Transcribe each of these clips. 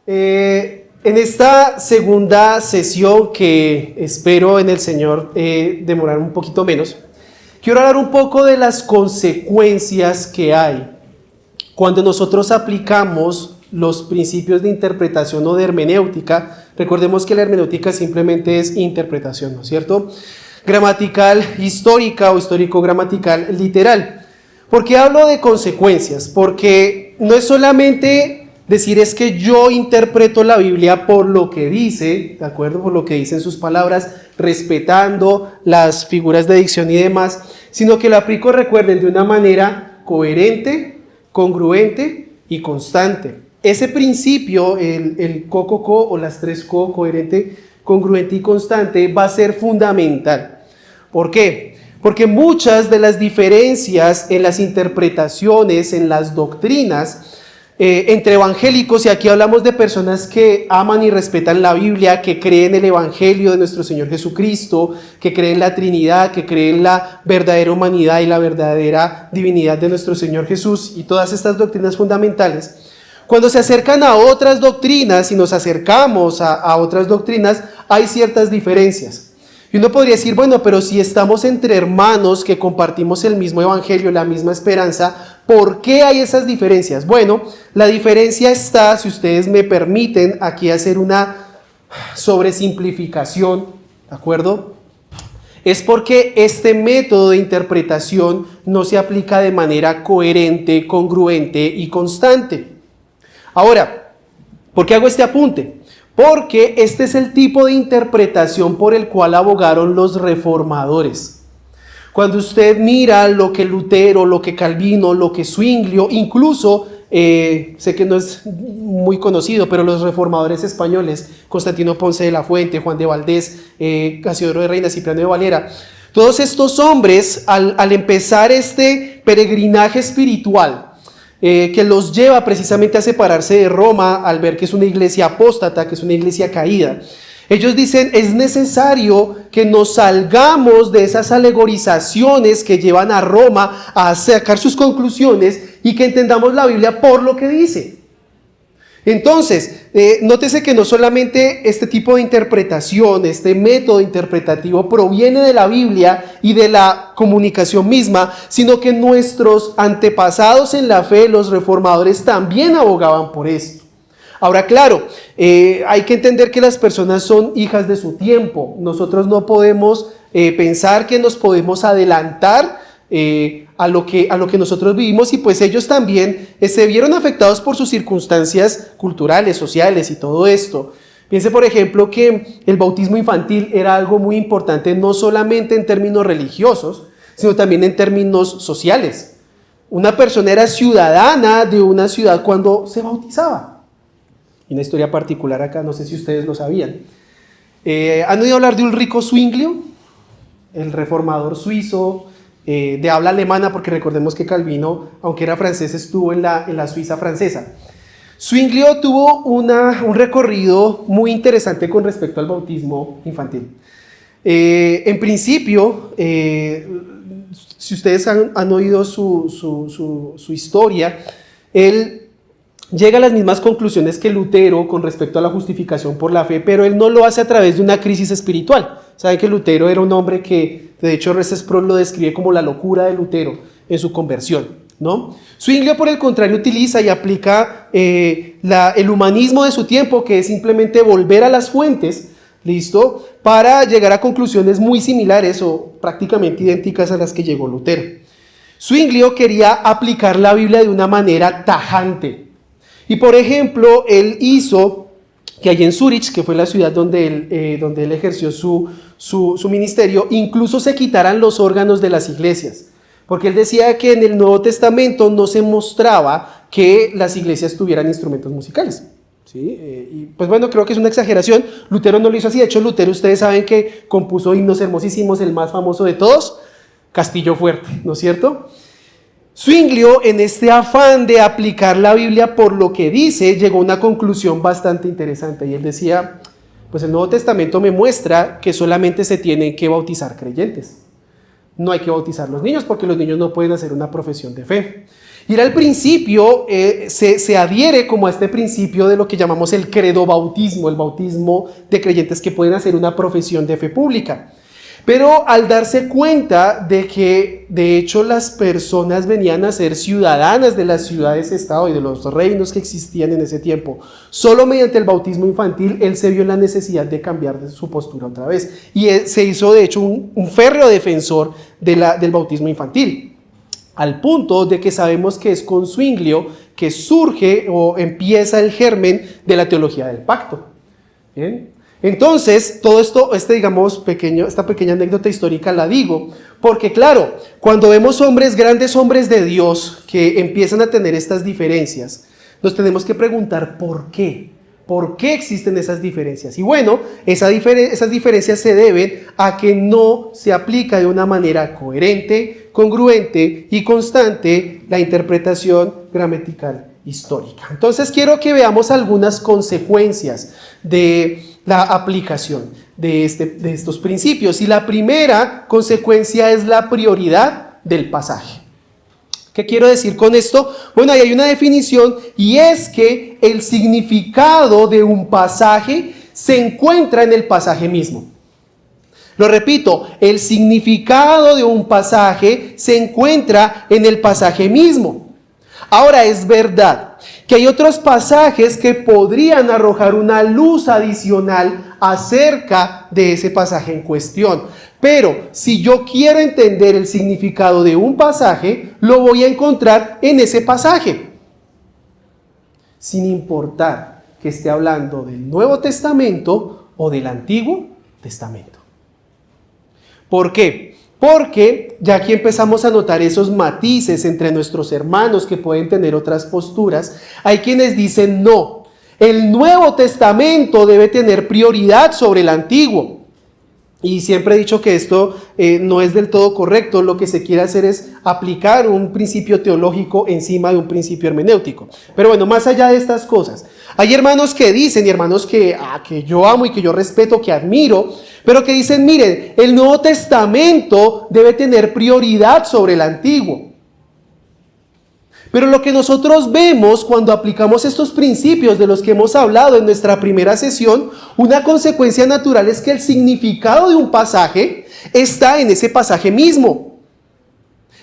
En esta segunda sesión, que espero en el Señor demorar un poquito menos, quiero hablar un poco de las consecuencias que hay cuando nosotros aplicamos los principios de interpretación o de hermenéutica. Recordemos que la hermenéutica simplemente es interpretación, ¿no es cierto? Gramatical histórica o histórico-gramatical literal. ¿Por qué hablo de consecuencias? Porque no es solamente decir es que yo interpreto la Biblia por lo que dice, ¿de acuerdo? Por lo que dicen sus palabras, respetando las figuras de dicción y demás, sino que lo aplico, recuerden, de una manera coherente, congruente y constante. Ese principio, el co o las tres co, coherente, congruente y constante, va a ser fundamental. ¿Por qué? Porque muchas de las diferencias en las interpretaciones, en las doctrinas, entre evangélicos, y aquí hablamos de personas que aman y respetan la Biblia, que creen el Evangelio de nuestro Señor Jesucristo, que creen la Trinidad, que creen la verdadera humanidad y la verdadera divinidad de nuestro Señor Jesús, y todas estas doctrinas fundamentales. Cuando se acercan a otras doctrinas y nos acercamos a otras doctrinas, hay ciertas diferencias. Y uno podría decir, bueno, pero si estamos entre hermanos que compartimos el mismo evangelio, la misma esperanza, ¿por qué hay esas diferencias? Bueno, la diferencia está, si ustedes me permiten, aquí hacer una sobresimplificación, ¿de acuerdo? Es porque este método de interpretación no se aplica de manera coherente, congruente y constante. Ahora, ¿por qué hago este apunte? Porque este es el tipo de interpretación por el cual abogaron los reformadores. Cuando usted mira lo que Lutero, lo que Calvino, lo que Zwinglio, incluso, sé que no es muy conocido, pero los reformadores españoles, Constantino Ponce de la Fuente, Juan de Valdés, Casiodoro de Reina, Cipriano de Valera, todos estos hombres, al empezar este peregrinaje espiritual, que los lleva precisamente a separarse de Roma al ver que es una iglesia apóstata, que es una iglesia caída. Ellos dicen, es necesario que nos salgamos de esas alegorizaciones que llevan a Roma a sacar sus conclusiones y que entendamos la Biblia por lo que dice. Entonces, nótese que no solamente este tipo de interpretación, este método interpretativo proviene de la Biblia y de la comunicación misma, sino que nuestros antepasados en la fe, los reformadores, también abogaban por esto. Ahora, claro, hay que entender que las personas son hijas de su tiempo. Nosotros no podemos pensar que nos podemos adelantar a lo que nosotros vivimos, y pues ellos también se vieron afectados por sus circunstancias culturales, sociales y todo esto. Piense, por ejemplo, que el bautismo infantil era algo muy importante, no solamente en términos religiosos, sino también en términos sociales. Una persona era ciudadana de una ciudad cuando se bautizaba. Y una historia particular acá, no sé si ustedes lo sabían. ¿Han oído hablar de Ulrico Zwinglio? El reformador suizo, de habla alemana, porque recordemos que Calvino, aunque era francés, estuvo en la Suiza francesa. Zwinglio tuvo un recorrido muy interesante con respecto al bautismo infantil. En principio, si ustedes han oído su historia, él llega a las mismas conclusiones que Lutero con respecto a la justificación por la fe, pero él no lo hace a través de una crisis espiritual. Saben que Lutero era un hombre que, de hecho, René Sproul lo describe como la locura de Lutero en su conversión, ¿no? Zwinglio, por el contrario, utiliza y aplica el humanismo de su tiempo, que es simplemente volver a las fuentes, ¿listo?, para llegar a conclusiones muy similares o prácticamente idénticas a las que llegó Lutero. Zwinglio quería aplicar la Biblia de una manera tajante. Y por ejemplo, él hizo que allí en Zúrich, que fue la ciudad donde él ejerció su ministerio, incluso se quitaran los órganos de las iglesias. Porque él decía que en el Nuevo Testamento no se mostraba que las iglesias tuvieran instrumentos musicales. ¿Sí? Y pues bueno, creo que es una exageración. Lutero no lo hizo así. De hecho, Lutero, ustedes saben que compuso himnos hermosísimos, el más famoso de todos, Castillo Fuerte, ¿no es cierto? Zwinglio, en este afán de aplicar la Biblia por lo que dice, llegó a una conclusión bastante interesante, y él decía, pues el Nuevo Testamento me muestra que solamente se tienen que bautizar creyentes. No hay que bautizar los niños porque los niños no pueden hacer una profesión de fe. Y era el principio, se adhiere como a este principio de lo que llamamos el credobautismo, el bautismo de creyentes que pueden hacer una profesión de fe pública. Pero al darse cuenta de que de hecho las personas venían a ser ciudadanas de las ciudades-estado y de los reinos que existían en ese tiempo, solo mediante el bautismo infantil, él se vio en la necesidad de cambiar de su postura otra vez. Y se hizo de hecho un férreo defensor del bautismo infantil. Al punto de que sabemos que es con Zwinglio que surge o empieza el germen de la teología del pacto. ¿Bien? Entonces, todo esto, esta pequeña anécdota histórica la digo, porque claro, cuando vemos grandes hombres de Dios que empiezan a tener estas diferencias, nos tenemos que preguntar ¿por qué? ¿Por qué existen esas diferencias? Y bueno, esas diferencias se deben a que no se aplica de una manera coherente, congruente y constante la interpretación gramatical histórica. Entonces quiero que veamos algunas consecuencias de la aplicación de estos principios. Y la primera consecuencia es la prioridad del pasaje. ¿Qué quiero decir con esto? Bueno, ahí hay una definición y es que el significado de un pasaje se encuentra en el pasaje mismo. Lo repito, el significado de un pasaje se encuentra en el pasaje mismo. Ahora, es verdad que hay otros pasajes que podrían arrojar una luz adicional acerca de ese pasaje en cuestión. Pero si yo quiero entender el significado de un pasaje, lo voy a encontrar en ese pasaje, sin importar que esté hablando del Nuevo Testamento o del Antiguo Testamento. ¿Por qué? Porque ya aquí empezamos a notar esos matices entre nuestros hermanos que pueden tener otras posturas. Hay quienes dicen no, el Nuevo Testamento debe tener prioridad sobre el Antiguo. Y siempre he dicho que esto no es del todo correcto. Lo que se quiere hacer es aplicar un principio teológico encima de un principio hermenéutico. Pero bueno, más allá de estas cosas, hay hermanos que dicen, y hermanos que yo amo y que yo respeto, que admiro, pero que dicen, miren, el Nuevo Testamento debe tener prioridad sobre el Antiguo. Pero lo que nosotros vemos cuando aplicamos estos principios de los que hemos hablado en nuestra primera sesión, una consecuencia natural es que el significado de un pasaje está en ese pasaje mismo.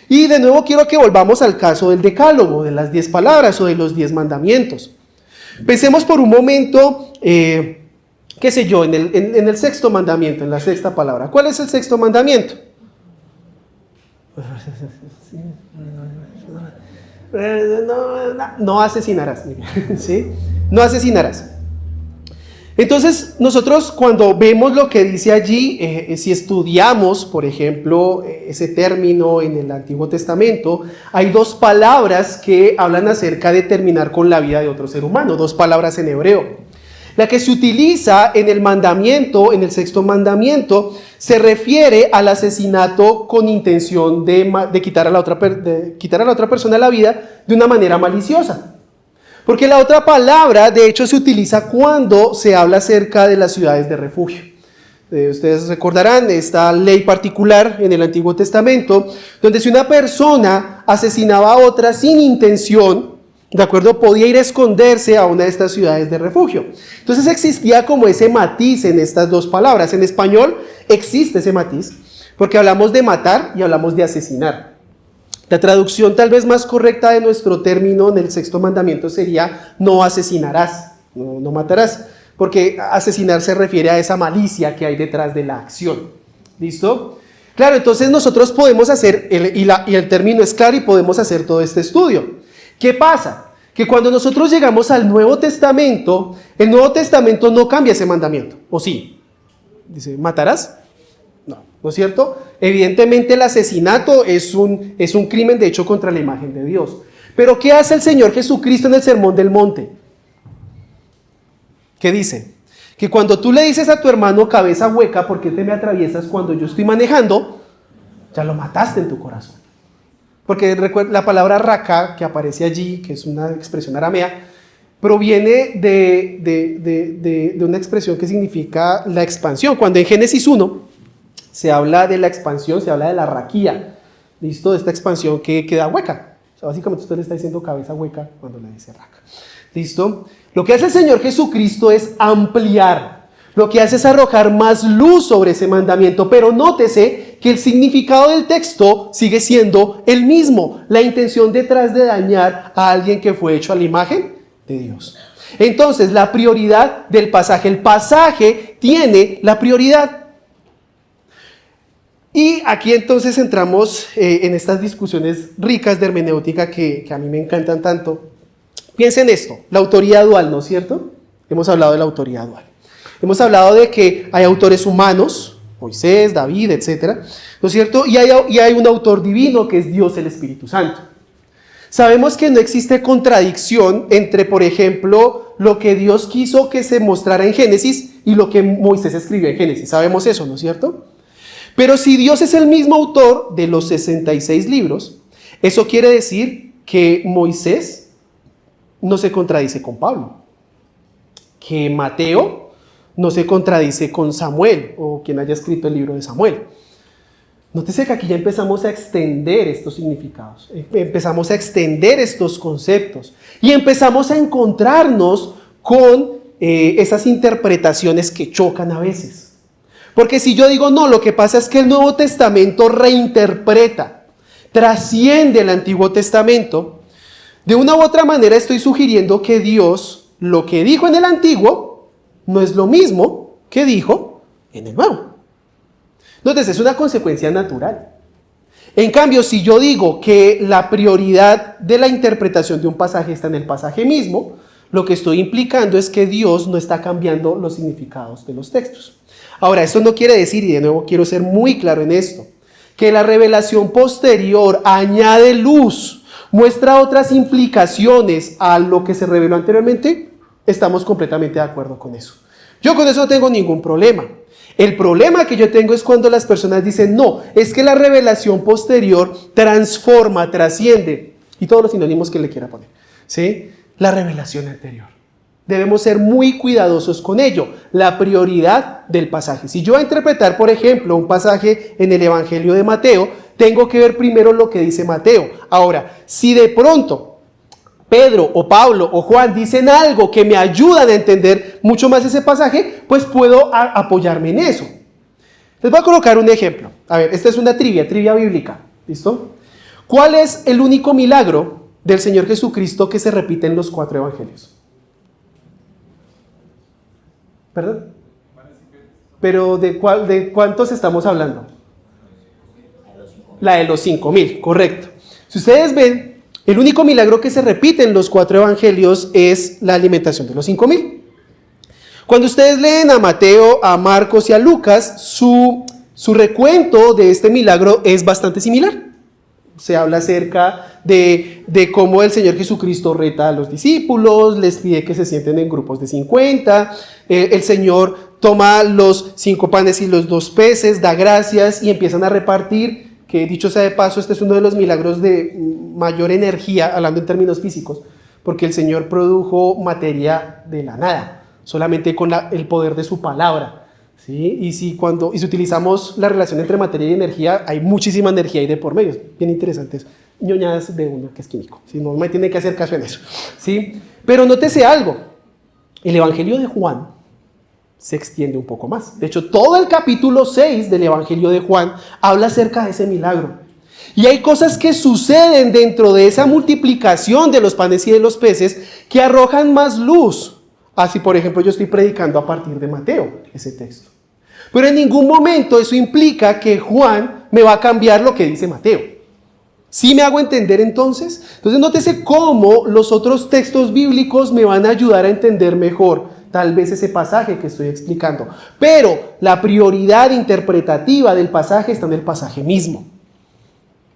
Y de nuevo quiero que volvamos al caso del Decálogo, de las 10 palabras o de los 10 mandamientos. Pensemos por un momento, qué sé yo, en el sexto mandamiento, en la sexta palabra. ¿Cuál es el sexto mandamiento? No asesinarás, ¿sí? No asesinarás. Entonces, nosotros cuando vemos lo que dice allí, si estudiamos, por ejemplo, ese término en el Antiguo Testamento, hay 2 palabras que hablan acerca de terminar con la vida de otro ser humano, 2 palabras en hebreo. La que se utiliza en el mandamiento, en el sexto mandamiento, se refiere al asesinato con intención de quitar a la otra persona la vida de una manera maliciosa. Porque la otra palabra, de hecho, se utiliza cuando se habla acerca de las ciudades de refugio. Ustedes recordarán esta ley particular en el Antiguo Testamento, donde si una persona asesinaba a otra sin intención, ¿de acuerdo? Podía ir a esconderse a una de estas ciudades de refugio. Entonces existía como ese matiz en estas 2 palabras. En español existe ese matiz, porque hablamos de matar y hablamos de asesinar. La traducción tal vez más correcta de nuestro término en el sexto mandamiento sería no asesinarás, no matarás, porque asesinar se refiere a esa malicia que hay detrás de la acción. ¿Listo? Claro, entonces nosotros podemos hacer, y el término es claro y podemos hacer todo este estudio. ¿Qué pasa? Que cuando nosotros llegamos al Nuevo Testamento, el Nuevo Testamento no cambia ese mandamiento, ¿o sí? Dice, ¿matarás? ¿No es cierto? Evidentemente el asesinato es un crimen de hecho contra la imagen de Dios. Pero ¿qué hace el Señor Jesucristo en el Sermón del Monte? ¿Qué dice? Que cuando tú le dices a tu hermano cabeza hueca, ¿por qué te me atraviesas cuando yo estoy manejando? Ya lo mataste en tu corazón. Porque la palabra raca que aparece allí, que es una expresión aramea, proviene de una expresión que significa la expansión. Cuando en Génesis 1 se habla de la expansión, se habla de la raquía, ¿listo? De esta expansión que queda hueca. O sea, básicamente usted le está diciendo cabeza hueca cuando le dice raca. ¿Listo? Lo que hace el Señor Jesucristo es ampliar. Lo que hace es arrojar más luz sobre ese mandamiento. Pero nótese que el significado del texto sigue siendo el mismo. La intención detrás de dañar a alguien que fue hecho a la imagen de Dios. Entonces, la prioridad del pasaje. El pasaje tiene la prioridad. Y aquí entonces entramos en estas discusiones ricas de hermenéutica que a mí me encantan tanto. Piensen esto, la autoría dual, ¿no es cierto? Hemos hablado de la autoría dual. Hemos hablado de que hay autores humanos, Moisés, David, etcétera, ¿no es cierto? Y hay un autor divino que es Dios, el Espíritu Santo. Sabemos que no existe contradicción entre, por ejemplo, lo que Dios quiso que se mostrara en Génesis y lo que Moisés escribió en Génesis. Sabemos eso, ¿no es cierto? Pero si Dios es el mismo autor de los 66 libros, eso quiere decir que Moisés no se contradice con Pablo, que Mateo no se contradice con Samuel o quien haya escrito el libro de Samuel. Nótese que aquí ya empezamos a extender estos significados, empezamos a extender estos conceptos y empezamos a encontrarnos con esas interpretaciones que chocan a veces. Porque si yo digo, no, lo que pasa es que el Nuevo Testamento reinterpreta, trasciende el Antiguo Testamento, de una u otra manera estoy sugiriendo que Dios, lo que dijo en el Antiguo, no es lo mismo que dijo en el Nuevo. Entonces, es una consecuencia natural. En cambio, si yo digo que la prioridad de la interpretación de un pasaje está en el pasaje mismo, lo que estoy implicando es que Dios no está cambiando los significados de los textos. Ahora, esto no quiere decir, y de nuevo quiero ser muy claro en esto, que la revelación posterior añade luz, muestra otras implicaciones a lo que se reveló anteriormente. Estamos completamente de acuerdo con eso. Yo con eso no tengo ningún problema. El problema que yo tengo es cuando las personas dicen, no, es que la revelación posterior transforma, trasciende, y todos los sinónimos que le quiera poner, ¿sí? La revelación anterior. Debemos ser muy cuidadosos con ello, la prioridad del pasaje. Si yo voy a interpretar, por ejemplo, un pasaje en el Evangelio de Mateo, tengo que ver primero lo que dice Mateo. Ahora, si de pronto Pedro o Pablo o Juan dicen algo que me ayudan a entender mucho más ese pasaje, pues puedo apoyarme en eso. Les voy a colocar un ejemplo. A ver, esta es una trivia bíblica. ¿Listo? ¿Cuál es el único milagro del Señor Jesucristo que se repite en los 4 evangelios? ¿Perdón? Pero ¿de cuántos estamos hablando? La de los 5,000, correcto. Si ustedes ven, el único milagro que se repite en los 4 evangelios es la alimentación de los 5,000. Cuando ustedes leen a Mateo, a Marcos y a Lucas, su recuento de este milagro es bastante similar. Se habla acerca de cómo el Señor Jesucristo reta a los discípulos, les pide que se sienten en grupos de 50, el Señor toma los 5 panes y los 2 peces, da gracias y empiezan a repartir, que dicho sea de paso, este es uno de los milagros de mayor energía, hablando en términos físicos, porque el Señor produjo materia de la nada, solamente con el poder de su palabra. ¿Sí? Y si utilizamos la relación entre materia y energía, hay muchísima energía ahí de por medio. Bien interesantes. Ñoñadas de uno que es químico. ¿Sí? No me tiene que hacer caso en eso. ¿Sí? Pero nótese algo. El Evangelio de Juan se extiende un poco más. De hecho, todo el capítulo 6 del Evangelio de Juan habla acerca de ese milagro. Y hay cosas que suceden dentro de esa multiplicación de los panes y de los peces que arrojan más luz. Así, por ejemplo, yo estoy predicando a partir de Mateo, ese texto. Pero en ningún momento eso implica que Juan me va a cambiar lo que dice Mateo. ¿Sí me hago entender entonces? Entonces nótese cómo los otros textos bíblicos me van a ayudar a entender mejor tal vez ese pasaje que estoy explicando. Pero la prioridad interpretativa del pasaje está en el pasaje mismo.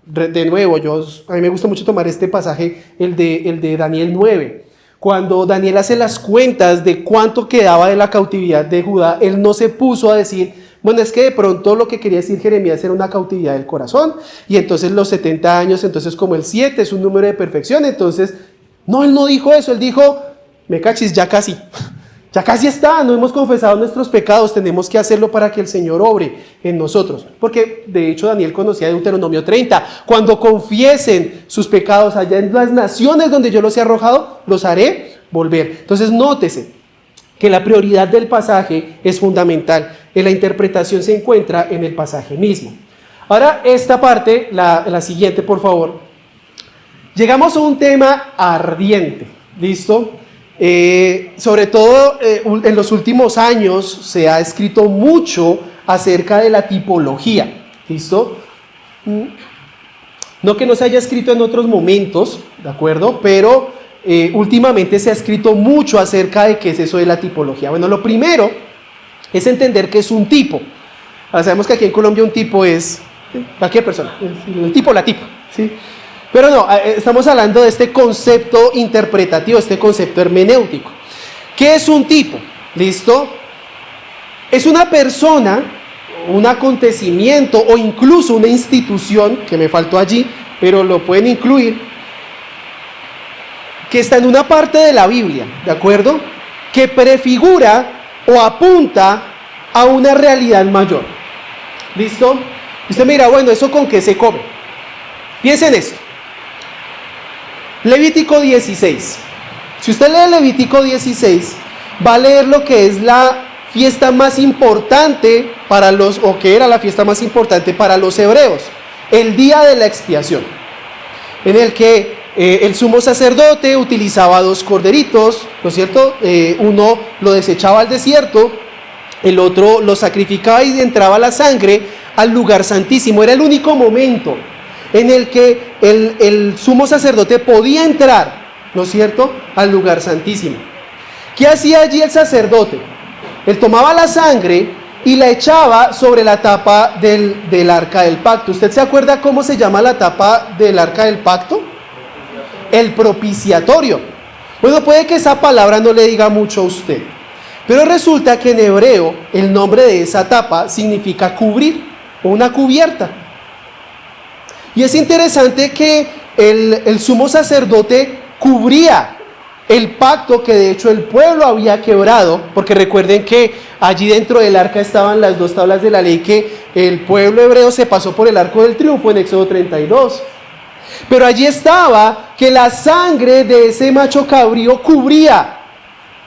De nuevo, a mí me gusta mucho tomar este pasaje, el de Daniel 9. Cuando Daniel hace las cuentas de cuánto quedaba de la cautividad de Judá, él no se puso a decir, bueno, es que de pronto lo que quería decir Jeremías era una cautividad del corazón, y entonces los 70 años, entonces como el 7 es un número de perfección, entonces, no, él no dijo eso, él dijo, me cachis, ya casi Ya casi está, no hemos confesado nuestros pecados, tenemos que hacerlo para que el Señor obre en nosotros. Porque de hecho Daniel conocía Deuteronomio 30, cuando confiesen sus pecados allá en las naciones donde yo los he arrojado, los haré volver. Entonces nótese que la prioridad del pasaje es fundamental, en la interpretación se encuentra en el pasaje mismo. Ahora esta parte, la siguiente por favor. Llegamos a un tema ardiente, ¿listo? Sobre todo en los últimos años se ha escrito mucho acerca de la tipología, ¿listo? No que no se haya escrito en otros momentos, ¿de acuerdo? Pero últimamente se ha escrito mucho acerca de qué es eso de la tipología. Bueno, lo primero es entender qué es un tipo. Ahora sabemos que aquí en Colombia un tipo es cualquier persona, el tipo o la tipa, ¿sí? Pero no, estamos hablando de este concepto interpretativo, este concepto hermenéutico. ¿Qué es un tipo? ¿Listo? Es una persona, un acontecimiento o incluso una institución, que me faltó allí, pero lo pueden incluir, que está en una parte de la Biblia, ¿de acuerdo? Que prefigura o apunta a una realidad mayor. ¿Listo? Y usted me dirá, bueno, ¿eso con qué se come? Piensen en esto. Levítico 16. Si usted lee Levítico 16, va a leer lo que es la fiesta más importante para los, o que era la fiesta más importante para los hebreos, el día de la expiación, en el que el sumo sacerdote utilizaba 2 corderitos, ¿no es cierto? Uno lo desechaba al desierto, el otro lo sacrificaba y entraba la sangre al lugar santísimo. Era el único momento en el que el sumo sacerdote podía entrar, ¿no es cierto?, al lugar santísimo. ¿Qué hacía allí el sacerdote? Él tomaba la sangre y la echaba sobre la tapa del arca del pacto. ¿Usted se acuerda cómo se llama la tapa del arca del pacto? El propiciatorio. Bueno, puede que esa palabra no le diga mucho a usted, pero resulta que en hebreo el nombre de esa tapa significa cubrir o una cubierta. Y es interesante que el sumo sacerdote cubría el pacto que de hecho el pueblo había quebrado, porque recuerden que allí dentro del arca estaban las 2 tablas de la ley que el pueblo hebreo se pasó por el arco del triunfo en Éxodo 32. Pero allí estaba que la sangre de ese macho cabrío cubría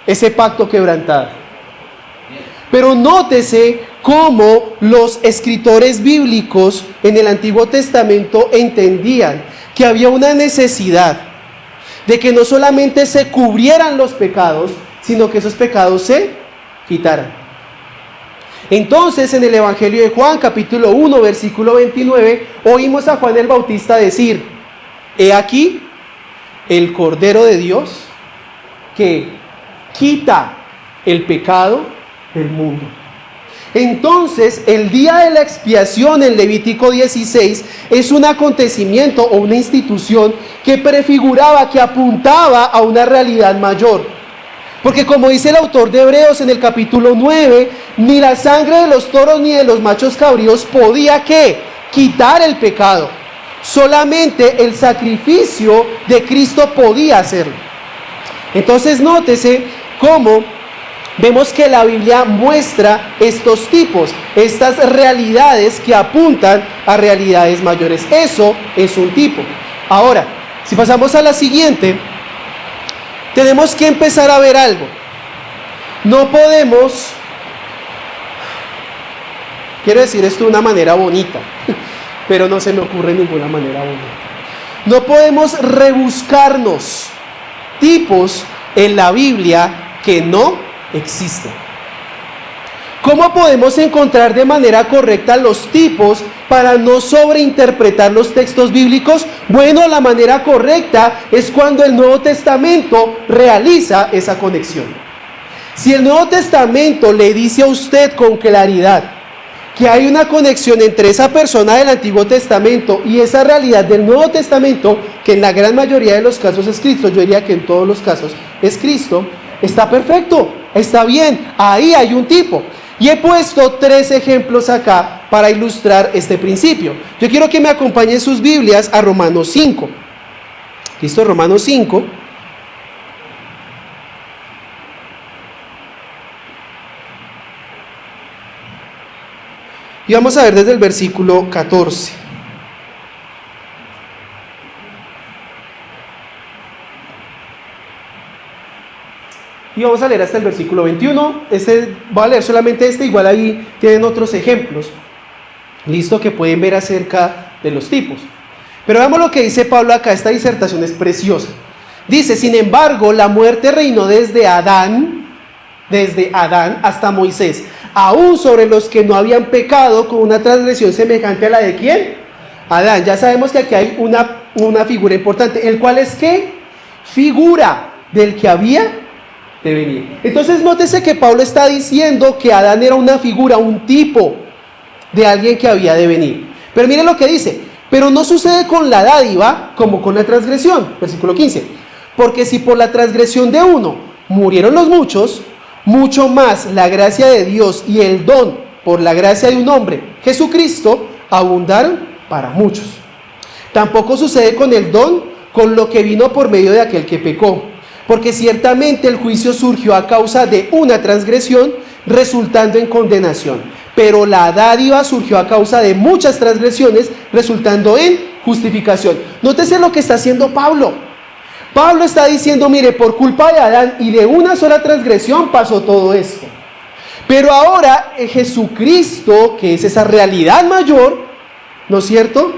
ese pacto quebrantado. Pero nótese cómo los escritores bíblicos en el Antiguo Testamento entendían que había una necesidad de que no solamente se cubrieran los pecados, sino que esos pecados se quitaran. Entonces, en el Evangelio de Juan, capítulo 1, versículo 29, oímos a Juan el Bautista decir: he aquí el Cordero de Dios que quita el pecado del mundo. Entonces, el día de la expiación en Levítico 16 es un acontecimiento o una institución que prefiguraba, que apuntaba a una realidad mayor. Porque como dice el autor de Hebreos en el capítulo 9, ni la sangre de los toros ni de los machos cabríos podía ¿qué? Quitar el pecado. Solamente el sacrificio de Cristo podía hacerlo. Entonces nótese cómo vemos que la Biblia muestra estos tipos, estas realidades que apuntan a realidades mayores. Eso es un tipo. Ahora, si pasamos a la siguiente, tenemos que empezar a ver algo. No podemos, quiero decir esto de una manera bonita, pero no se me ocurre ninguna manera bonita. No podemos rebuscarnos tipos en la Biblia que no existen. ¿Cómo podemos encontrar de manera correcta los tipos para no sobreinterpretar los textos bíblicos? Bueno, la manera correcta es cuando el Nuevo Testamento realiza esa conexión. Si el Nuevo Testamento le dice a usted con claridad que hay una conexión entre esa persona del Antiguo Testamento y esa realidad del Nuevo Testamento, que en la gran mayoría de los casos es Cristo, yo diría que en todos los casos es Cristo, está perfecto, está bien, ahí hay un tipo. Y he puesto 3 ejemplos acá para ilustrar este principio. Yo quiero que me acompañen sus Biblias a Romanos 5. ¿Listo? Romanos 5. Y vamos a ver desde el versículo 14. Y vamos a leer hasta el versículo 21. Voy a leer solamente igual ahí tienen otros ejemplos. Listo, que pueden ver acerca de los tipos. Pero veamos lo que dice Pablo acá, esta disertación es preciosa. Dice, sin embargo, la muerte reinó desde Adán hasta Moisés, aún sobre los que no habían pecado con una transgresión semejante a la de ¿quién? Adán. Ya sabemos que aquí hay una figura importante, el cual es ¿qué? Figura del que había de venir. Entonces nótese que Pablo está diciendo que Adán era una figura, un tipo de alguien que había de venir. Pero miren lo que dice, pero no sucede con la dádiva como con la transgresión. Versículo 15, porque si por la transgresión de uno murieron los muchos, mucho más la gracia de Dios y el don por la gracia de un hombre, Jesucristo, abundaron para muchos. Tampoco sucede con el don, con lo que vino por medio de aquel que pecó, porque ciertamente el juicio surgió a causa de una transgresión, resultando en condenación, pero la dádiva surgió a causa de muchas transgresiones, resultando en justificación. Nótese lo que está haciendo Pablo. Pablo está diciendo, mire, por culpa de Adán y de una sola transgresión pasó todo esto. Pero ahora Jesucristo, que es esa realidad mayor, ¿no es cierto?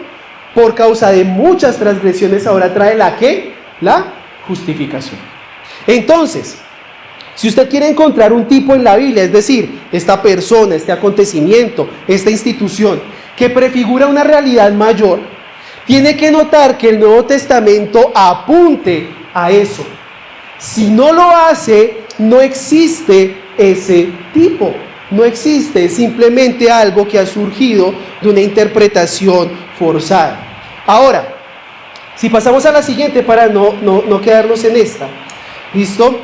Por causa de muchas transgresiones ahora trae ¿la qué? La justificación. Entonces, si usted quiere encontrar un tipo en la Biblia, es decir, esta persona, este acontecimiento, esta institución, que prefigura una realidad mayor, tiene que notar que el Nuevo Testamento apunte a eso. Si no lo hace, no existe ese tipo. No existe, es simplemente algo que ha surgido de una interpretación forzada. Ahora, si pasamos a la siguiente para no quedarnos en esta. ¿Listo?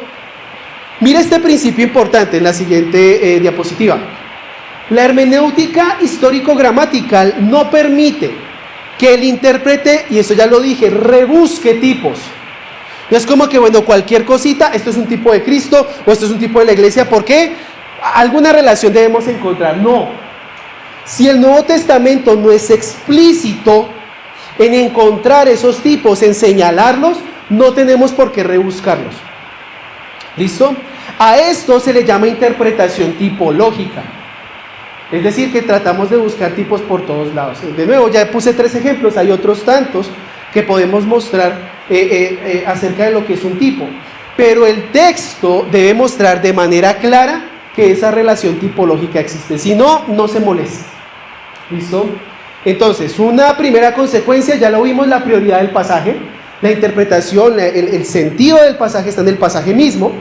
Mira este principio importante en la siguiente diapositiva. La hermenéutica histórico-gramatical no permite que el intérprete, y eso ya lo dije, rebusque tipos. No es como que, bueno, cualquier cosita, esto es un tipo de Cristo o esto es un tipo de la iglesia, ¿por qué? Alguna relación debemos encontrar. No. Si el Nuevo Testamento no es explícito en encontrar esos tipos, en señalarlos, no tenemos por qué rebuscarlos. ¿Listo? A esto se le llama interpretación tipológica. Es decir, que tratamos de buscar tipos por todos lados. De nuevo, ya puse 3 ejemplos, hay otros tantos que podemos mostrar acerca de lo que es un tipo. Pero el texto debe mostrar de manera clara que esa relación tipológica existe. Si no, no se molesta. ¿Listo? Entonces, una primera consecuencia, ya lo vimos, la prioridad del pasaje. La interpretación, el sentido del pasaje está en el pasaje mismo.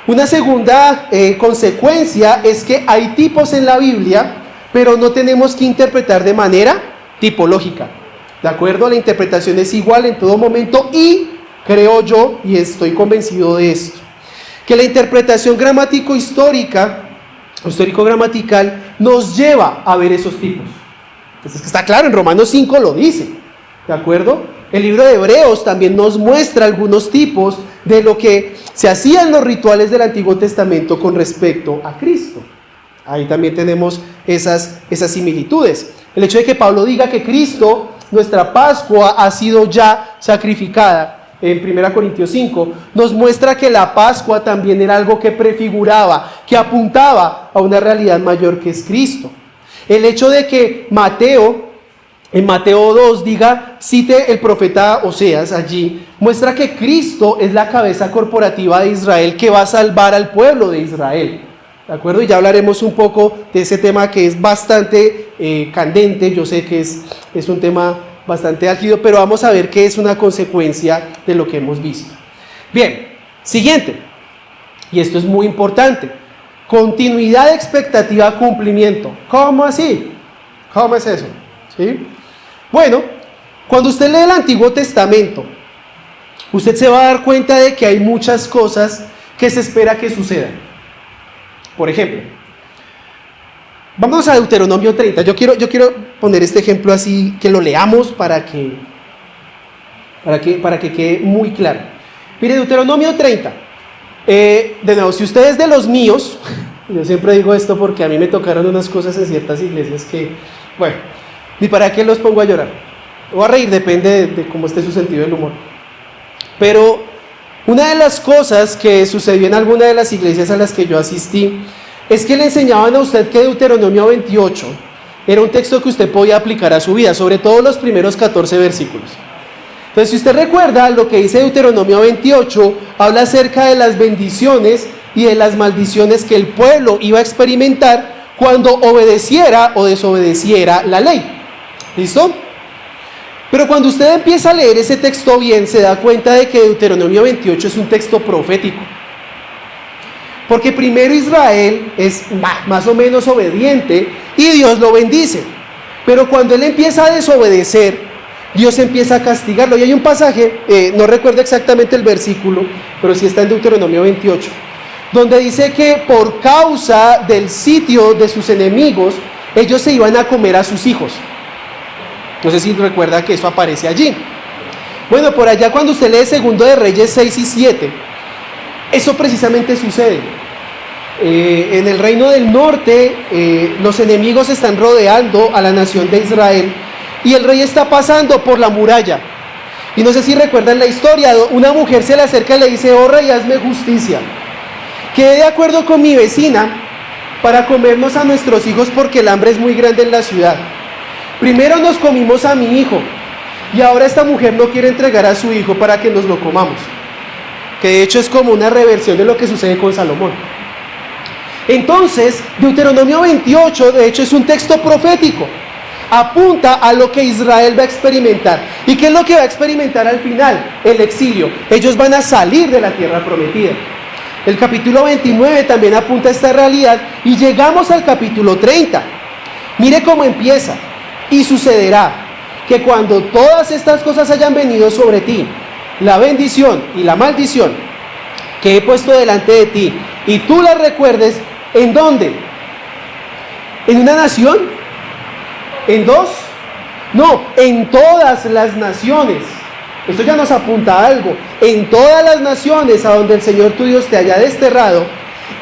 Una segunda consecuencia es que hay tipos en la Biblia, pero no tenemos que interpretar de manera tipológica. ¿De acuerdo? La interpretación es igual en todo momento y creo yo, y estoy convencido de esto, que la interpretación histórico-gramatical nos lleva a ver esos tipos. Entonces está claro, en Romanos 5 lo dice. ¿De acuerdo? El libro de Hebreos también nos muestra algunos tipos de lo que se hacía en los rituales del Antiguo Testamento con respecto a Cristo. Ahí también tenemos esas similitudes. El hecho de que Pablo diga que Cristo, nuestra Pascua, ha sido ya sacrificada en 1 Corintios 5, nos muestra que la Pascua también era algo que prefiguraba, que apuntaba a una realidad mayor que es Cristo. El hecho de que en Mateo 2 cite el profeta Oseas allí, muestra que Cristo es la cabeza corporativa de Israel que va a salvar al pueblo de Israel. ¿De acuerdo? Y ya hablaremos un poco de ese tema que es bastante candente. Yo sé que es un tema bastante álgido, pero vamos a ver qué es una consecuencia de lo que hemos visto. Bien, siguiente. Y esto es muy importante. Continuidad, expectativa, cumplimiento. ¿Cómo así? ¿Cómo es eso? ¿Sí? Bueno, cuando usted lee el Antiguo Testamento, usted se va a dar cuenta de que hay muchas cosas que se espera que sucedan. Por ejemplo, vamos a Deuteronomio 30. Yo quiero poner este ejemplo así, que lo leamos para que quede muy claro. Mire, Deuteronomio 30. De nuevo, si usted es de los míos, Yo siempre digo esto porque a mí me tocaron unas cosas en ciertas iglesias que, bueno, ni para qué los pongo a llorar. O a reír, depende de cómo esté su sentido del humor. Pero una de las cosas que sucedió en alguna de las iglesias a las que yo asistí es que le enseñaban a usted que Deuteronomio 28 era un texto que usted podía aplicar a su vida, sobre todo los primeros 14 versículos. Entonces, si usted recuerda lo que dice Deuteronomio 28, habla acerca de las bendiciones y de las maldiciones que el pueblo iba a experimentar cuando obedeciera o desobedeciera la ley. ¿Listo? Pero cuando usted empieza a leer ese texto bien, se da cuenta de que Deuteronomio 28 es un texto profético. Porque primero Israel es más o menos obediente y Dios lo bendice. Pero cuando él empieza a desobedecer, Dios empieza a castigarlo. Y hay un pasaje, no recuerdo exactamente el versículo, pero sí está en Deuteronomio 28, donde dice que por causa del sitio de sus enemigos, ellos se iban a comer a sus hijos. No sé si recuerda que eso aparece allí. Bueno, por allá cuando usted lee Segundo de Reyes 6 y 7, eso precisamente sucede. En el reino del norte, los enemigos están rodeando a la nación de Israel y el rey está pasando por la muralla. Y no sé si recuerdan la historia, una mujer se le acerca y le dice: oh rey, hazme justicia. Quedé de acuerdo con mi vecina para comernos a nuestros hijos porque el hambre es muy grande en la ciudad. Primero nos comimos a mi hijo y ahora esta mujer no quiere entregar a su hijo para que nos lo comamos. Que de hecho es como una reversión de lo que sucede con Salomón. Entonces, Deuteronomio 28, de hecho, es un texto profético. Apunta a lo que Israel va a experimentar. ¿Y qué es lo que va a experimentar al final? El exilio. Ellos van a salir de la tierra prometida. El capítulo 29 también apunta a esta realidad y llegamos al capítulo 30. Mire cómo empieza. Y sucederá que cuando todas estas cosas hayan venido sobre ti, la bendición y la maldición que he puesto delante de ti, y tú las recuerdes, ¿en dónde? ¿En una nación? ¿En dos? No, en todas las naciones. Esto ya nos apunta a algo. En todas las naciones a donde el Señor tu Dios te haya desterrado,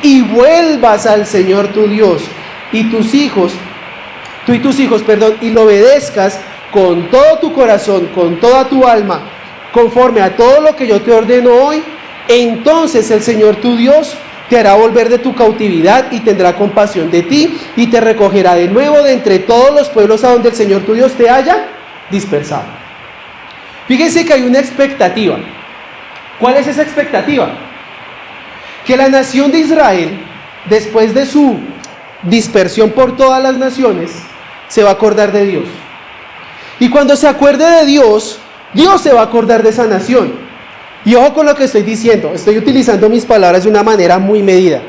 y vuelvas al Señor tu Dios y tus hijos, tú y tus hijos, y lo obedezcas con todo tu corazón, con toda tu alma, conforme a todo lo que yo te ordeno hoy, entonces el Señor tu Dios te hará volver de tu cautividad y tendrá compasión de ti y te recogerá de nuevo de entre todos los pueblos a donde el Señor tu Dios te haya dispersado. Fíjense que hay una expectativa. ¿Cuál es esa expectativa? Que la nación de Israel, después de su dispersión por todas las naciones, se va a acordar de Dios. Y cuando se acuerde de Dios, Dios se va a acordar de esa nación. Y ojo con lo que estoy diciendo, estoy utilizando mis palabras de una manera muy medida.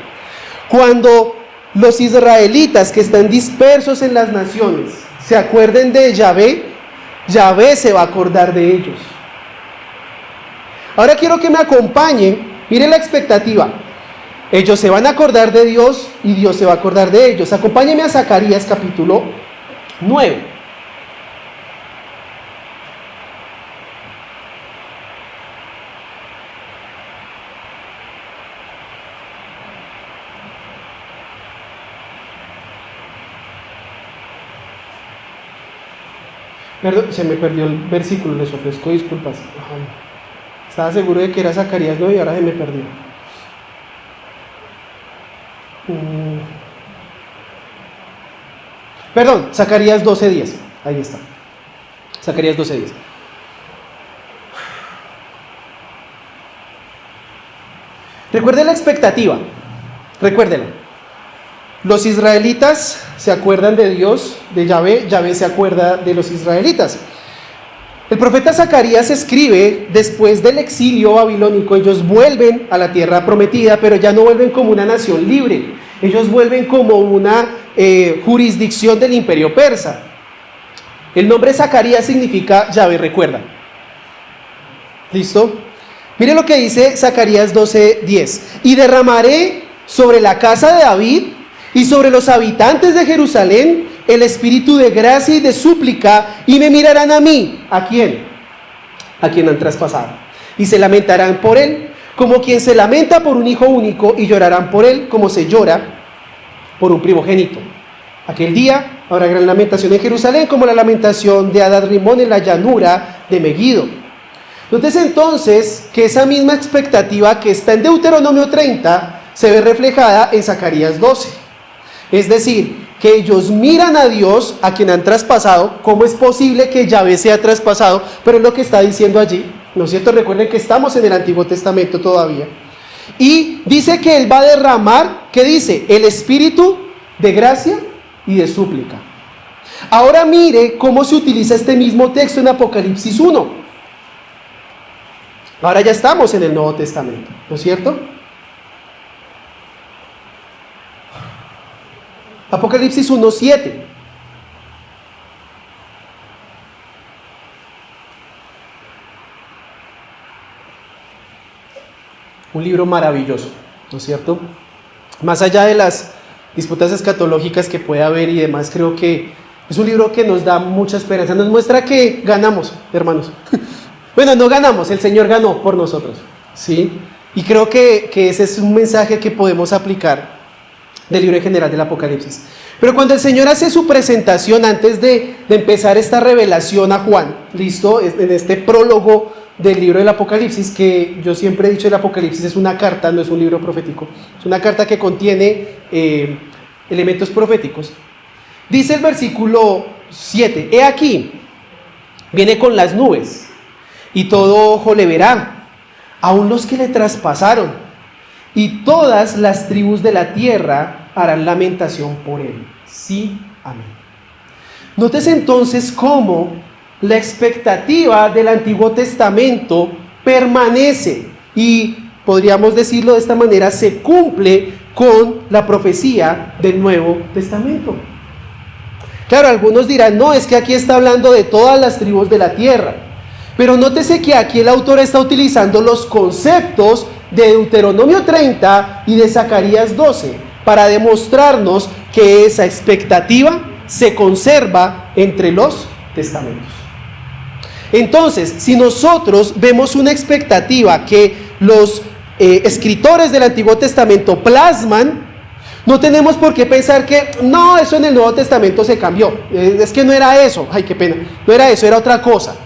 Cuando los israelitas que están dispersos en las naciones se acuerden de Yahvé, Yahvé se va a acordar de ellos. Ahora quiero que me acompañen, miren la expectativa. Ellos se van a acordar de Dios y Dios se va a acordar de ellos. Acompáñenme a Zacarías capítulo 9. Perdón, se me perdió el versículo, les ofrezco disculpas. Estaba seguro de que era Zacarías 9 y ahora se me perdió. Perdón, Zacarías 12:10. Ahí está. Zacarías 12:10. Recuerden la expectativa. Recuérdenla. Los israelitas se acuerdan de Dios, de Yahvé, Yahvé se acuerda de los israelitas. El profeta Zacarías escribe, después del exilio babilónico, ellos vuelven a la tierra prometida, pero ya no vuelven como una nación libre, ellos vuelven como una jurisdicción del imperio persa. El nombre Zacarías significa Yahvé recuerda. ¿Listo? Mire lo que dice Zacarías 12:10. Y derramaré sobre la casa de David y sobre los habitantes de Jerusalén el espíritu de gracia y de súplica, y me mirarán a mí. ¿A quién? A quien han traspasado. Y se lamentarán por él, como quien se lamenta por un hijo único, y llorarán por él, como se llora por un primogénito. Aquel día habrá gran lamentación en Jerusalén, como la lamentación de Hadad Rimón en la llanura de Megiddo. Notes entonces que esa misma expectativa que está en Deuteronomio 30 se ve reflejada en Zacarías 12. Es decir, que ellos miran a Dios, a quien han traspasado. ¿Cómo es posible que Yahvé sea traspasado? Pero es lo que está diciendo allí, ¿no es cierto? Recuerden que estamos en el Antiguo Testamento todavía. Y dice que Él va a derramar, ¿qué dice? El espíritu de gracia y de súplica. Ahora mire cómo se utiliza este mismo texto en Apocalipsis 1. Ahora ya estamos en el Nuevo Testamento, ¿no es cierto? Apocalipsis 1:7. Un libro maravilloso, ¿no es cierto? Más allá de las disputas escatológicas que puede haber y demás, creo que es un libro que nos da mucha esperanza, nos muestra que ganamos, hermanos. Bueno, no ganamos, el Señor ganó por nosotros, ¿sí? Y creo que ese es un mensaje que podemos aplicar del libro en general del Apocalipsis. Pero cuando el Señor hace su presentación antes de empezar esta revelación a Juan, ¿listo? En este prólogo del libro del Apocalipsis, que yo siempre he dicho, el Apocalipsis es una carta, no es un libro profético, es una carta que contiene elementos proféticos. Dice el versículo 7, he aquí, viene con las nubes, y todo ojo le verá, aun los que le traspasaron, y todas las tribus de la tierra harán lamentación por él. Sí, amén. Nótese entonces cómo la expectativa del Antiguo Testamento permanece y, podríamos decirlo de esta manera, se cumple con la profecía del Nuevo Testamento. Claro, algunos dirán, no, es que aquí está hablando de todas las tribus de la tierra. Pero nótese que aquí el autor está utilizando los conceptos de Deuteronomio 30 y de Zacarías 12 para demostrarnos que esa expectativa se conserva entre los testamentos. Entonces, si nosotros vemos una expectativa que los escritores del Antiguo Testamento plasman, no tenemos por qué pensar que no, eso en el Nuevo Testamento se cambió. Es que no era eso, ay, qué pena, no era eso, era otra cosa.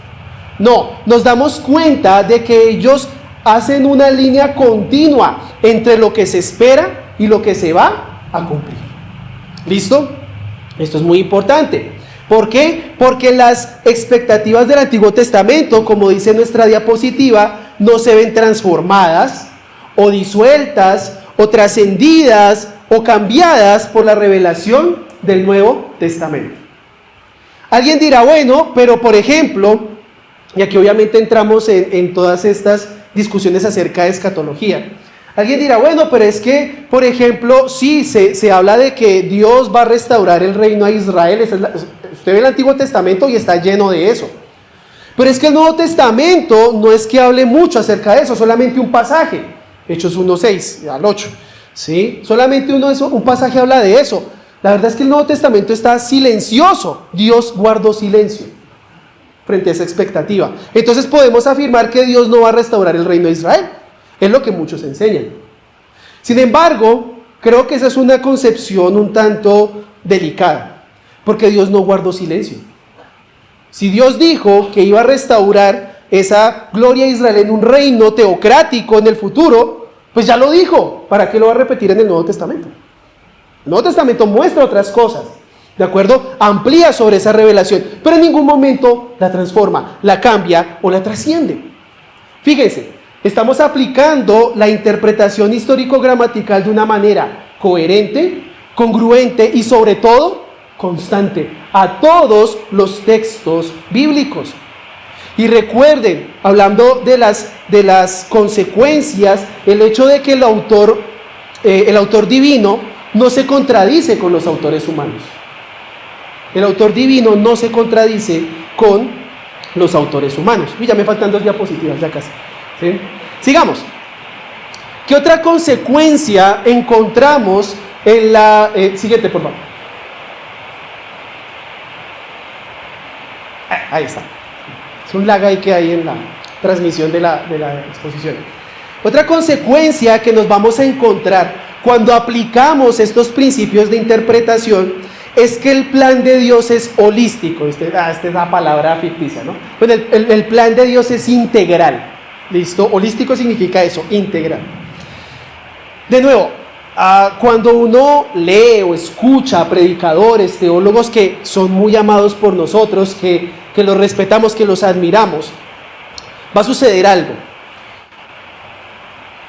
No, nos damos cuenta de que ellos hacen una línea continua entre lo que se espera y lo que se va a cumplir. ¿Listo? Esto es muy importante. ¿Por qué? Porque las expectativas del Antiguo Testamento, como dice nuestra diapositiva, no se ven transformadas o disueltas o trascendidas o cambiadas por la revelación del Nuevo Testamento. Alguien dirá, bueno, pero por ejemplo, y aquí obviamente entramos en todas estas discusiones acerca de escatología. Alguien dirá, bueno, pero es que, por ejemplo, sí, se habla de que Dios va a restaurar el reino a Israel. Usted ve el Antiguo Testamento y está lleno de eso. Pero es que el Nuevo Testamento no es que hable mucho acerca de eso, solamente un pasaje. Hechos 1:6 al 8. ¿Sí? Solamente un pasaje habla de eso. La verdad es que el Nuevo Testamento está silencioso. Dios guardó silencio frente a esa expectativa. Entonces podemos afirmar que Dios no va a restaurar el reino de Israel. Es lo que muchos enseñan. Sin embargo, creo que esa es una concepción un tanto delicada, porque Dios no guardó silencio. Si Dios dijo que iba a restaurar esa gloria de Israel en un reino teocrático en el futuro, pues ya lo dijo. ¿Para qué lo va a repetir en el Nuevo Testamento? El Nuevo Testamento muestra otras cosas, ¿de acuerdo? Amplía sobre esa revelación, pero en ningún momento la transforma, la cambia o la trasciende. Fíjense, estamos aplicando la interpretación histórico-gramatical de una manera coherente, congruente y sobre todo constante a todos los textos bíblicos. Y recuerden, hablando de las consecuencias, el hecho de que el autor divino no se contradice con los autores humanos. El autor divino no se contradice con los autores humanos. Y ya me faltan 2 diapositivas, ya casi. ¿Sí? Sigamos. ¿Qué otra consecuencia encontramos en la... siguiente, por favor. Ahí está. Es un lag ahí que hay en la transmisión de la exposición. Otra consecuencia que nos vamos a encontrar cuando aplicamos estos principios de interpretación, es que el plan de Dios es holístico. Esta es la palabra ficticia, ¿no? Bueno, el plan de Dios es integral. ¿Listo? Holístico significa eso, integral. De nuevo, cuando uno lee o escucha a predicadores, teólogos que son muy amados por nosotros, que los respetamos, que los admiramos, va a suceder algo.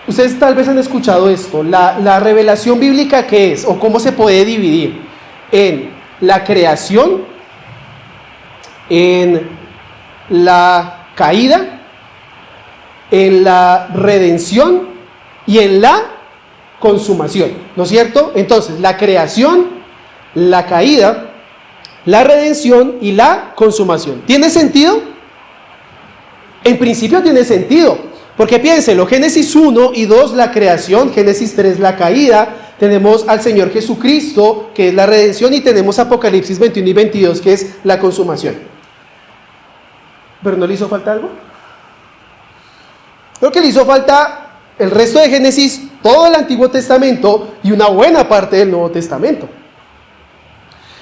Ustedes tal vez han escuchado esto, la revelación bíblica, ¿qué es? O cómo se puede dividir en la creación, en la caída, en la redención y en la consumación, ¿no es cierto? Entonces, la creación, la caída, la redención y la consumación. ¿Tiene sentido? En principio tiene sentido, porque piénselo, Génesis 1 y 2 la creación, Génesis 3 la caída, tenemos al Señor Jesucristo, que es la redención, y tenemos Apocalipsis 21 y 22, que es la consumación. ¿Pero no le hizo falta algo? Creo que le hizo falta el resto de Génesis, todo el Antiguo Testamento y una buena parte del Nuevo Testamento.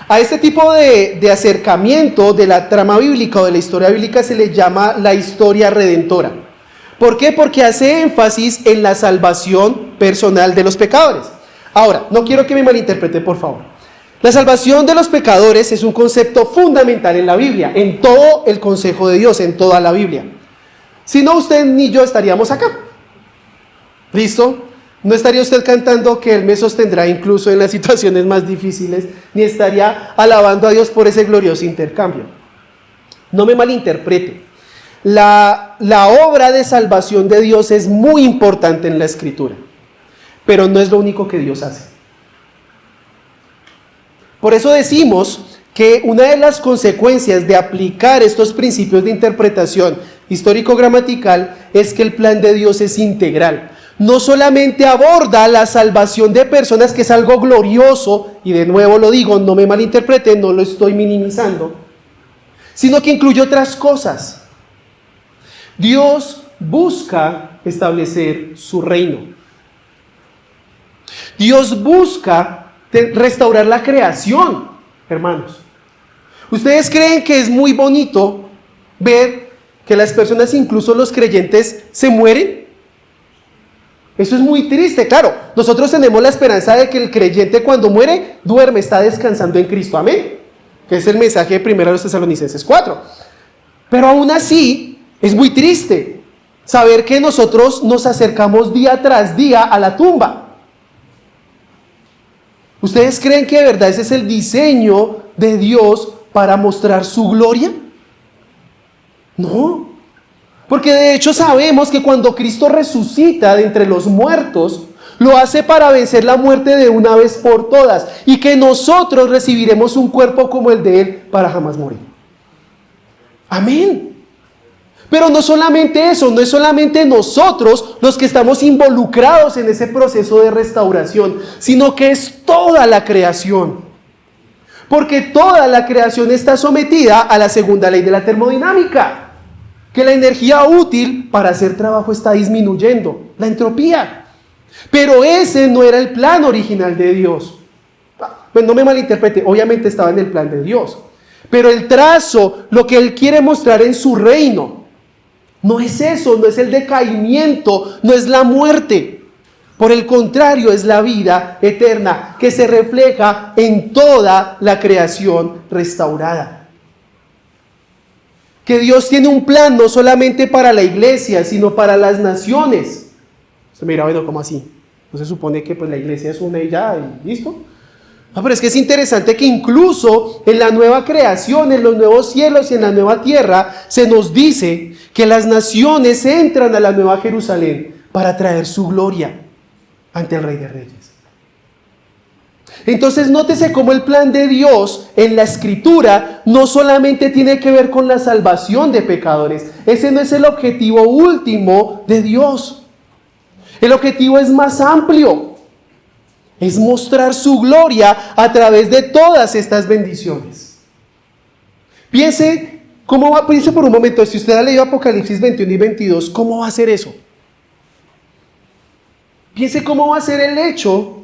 A este tipo de acercamiento de la trama bíblica o de la historia bíblica se le llama la historia redentora. ¿Por qué? Porque hace énfasis en la salvación personal de los pecadores. Ahora, no quiero que me malinterprete, por favor. La salvación de los pecadores es un concepto fundamental en la Biblia, en todo el consejo de Dios, en toda la Biblia. Si no, usted ni yo estaríamos acá. ¿Listo? No estaría usted cantando que Él me sostendrá incluso en las situaciones más difíciles, ni estaría alabando a Dios por ese glorioso intercambio. No me malinterprete. La obra de salvación de Dios es muy importante en la Escritura, pero no es lo único que Dios hace. Por eso decimos que una de las consecuencias de aplicar estos principios de interpretación histórico-gramatical es que el plan de Dios es integral. No solamente aborda la salvación de personas, que es algo glorioso, y de nuevo lo digo, no me malinterpreten, no lo estoy minimizando, sino que incluye otras cosas. Dios busca establecer su reino. Dios busca restaurar la creación, hermanos. ¿Ustedes creen que es muy bonito ver que las personas, incluso los creyentes, se mueren? Eso es muy triste, claro. Nosotros tenemos la esperanza de que el creyente cuando muere, duerme, está descansando en Cristo. Amén. Que es el mensaje de 1 Tesalonicenses 4. Pero aún así, es muy triste saber que nosotros nos acercamos día tras día a la tumba. ¿Ustedes creen que de verdad ese es el diseño de Dios para mostrar su gloria? No. Porque de hecho sabemos que cuando Cristo resucita de entre los muertos, lo hace para vencer la muerte de una vez por todas, y que nosotros recibiremos un cuerpo como el de Él para jamás morir. Amén. Pero no solamente eso, no es solamente nosotros los que estamos involucrados en ese proceso de restauración, sino que es toda la creación. Porque toda la creación está sometida a la segunda ley de la termodinámica, que la energía útil para hacer trabajo está disminuyendo, la entropía. Pero ese no era el plan original de Dios. Pues no me malinterprete, obviamente estaba en el plan de Dios. Pero el trazo, lo que Él quiere mostrar en su reino, no es eso, no es el decaimiento, no es la muerte. Por el contrario, es la vida eterna que se refleja en toda la creación restaurada. Que Dios tiene un plan no solamente para la iglesia, sino para las naciones. Usted me dirá, bueno, ¿cómo así? ¿No se supone que pues la iglesia es una y ya, y listo? No, pero es que es interesante que incluso en la nueva creación, en los nuevos cielos y en la nueva tierra, se nos dice que las naciones entran a la nueva Jerusalén para traer su gloria ante el Rey de Reyes. Entonces nótese cómo el plan de Dios en la Escritura no solamente tiene que ver con la salvación de pecadores. Ese no es el objetivo último de Dios. El objetivo es más amplio. Es mostrar su gloria a través de todas estas bendiciones. Piense por un momento, si usted ha leído Apocalipsis 21 y 22, ¿cómo va a ser eso? Piense cómo va a ser el hecho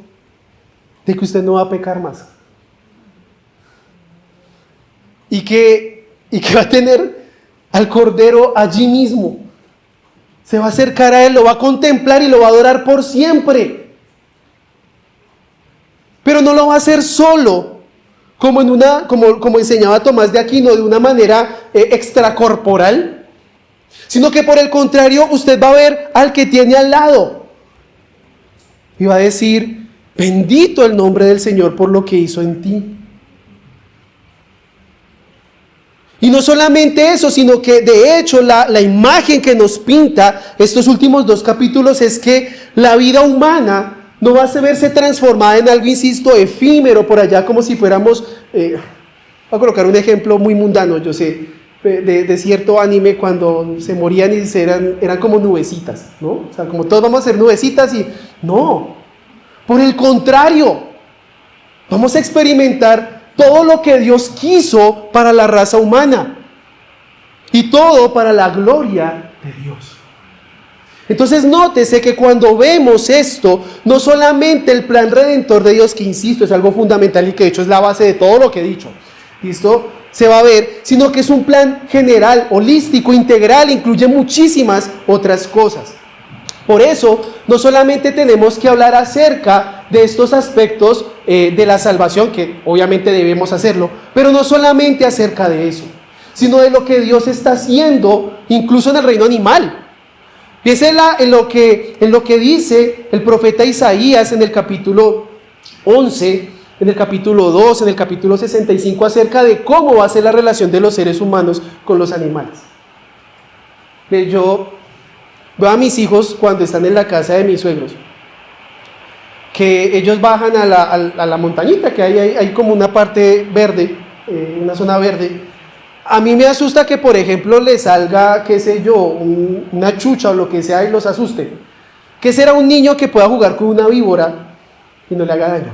de que usted no va a pecar más. Y que va a tener al Cordero allí mismo. Se va a acercar a Él, lo va a contemplar y lo va a adorar por siempre. Pero no lo va a hacer solo, como enseñaba Tomás de Aquino, de una manera extracorporal, sino que por el contrario, usted va a ver al que tiene al lado y va a decir: bendito el nombre del Señor por lo que hizo en ti. Y no solamente eso, sino que de hecho la imagen que nos pinta estos últimos 2 capítulos es que la vida humana no va a verse transformada en algo, insisto, efímero por allá, como si fuéramos, voy a colocar un ejemplo muy mundano, yo sé, de cierto anime cuando se morían y eran como nubecitas, ¿no? O sea, como todos vamos a ser nubecitas y no, por el contrario, vamos a experimentar todo lo que Dios quiso para la raza humana y todo para la gloria de Dios. Entonces nótese que cuando vemos esto, no solamente el plan redentor de Dios, que insisto, es algo fundamental y que de hecho es la base de todo lo que he dicho, ¿listo? Se va a ver, sino que es un plan general, holístico, integral, incluye muchísimas otras cosas. Por eso, no solamente tenemos que hablar acerca de estos aspectos de la salvación, que obviamente debemos hacerlo, pero no solamente acerca de eso, sino de lo que Dios está haciendo, incluso en el reino animal. Piensen en lo que dice el profeta Isaías en el capítulo 11, en el capítulo 2, en el capítulo 65, acerca de cómo va a ser la relación de los seres humanos con los animales. Yo veo a mis hijos cuando están en la casa de mis suegros, que ellos bajan a la montañita, que hay como una parte verde, una zona verde. A mí me asusta que, por ejemplo, les salga, qué sé yo, una chucha o lo que sea y los asuste. ¿Qué será un niño que pueda jugar con una víbora y no le haga daño?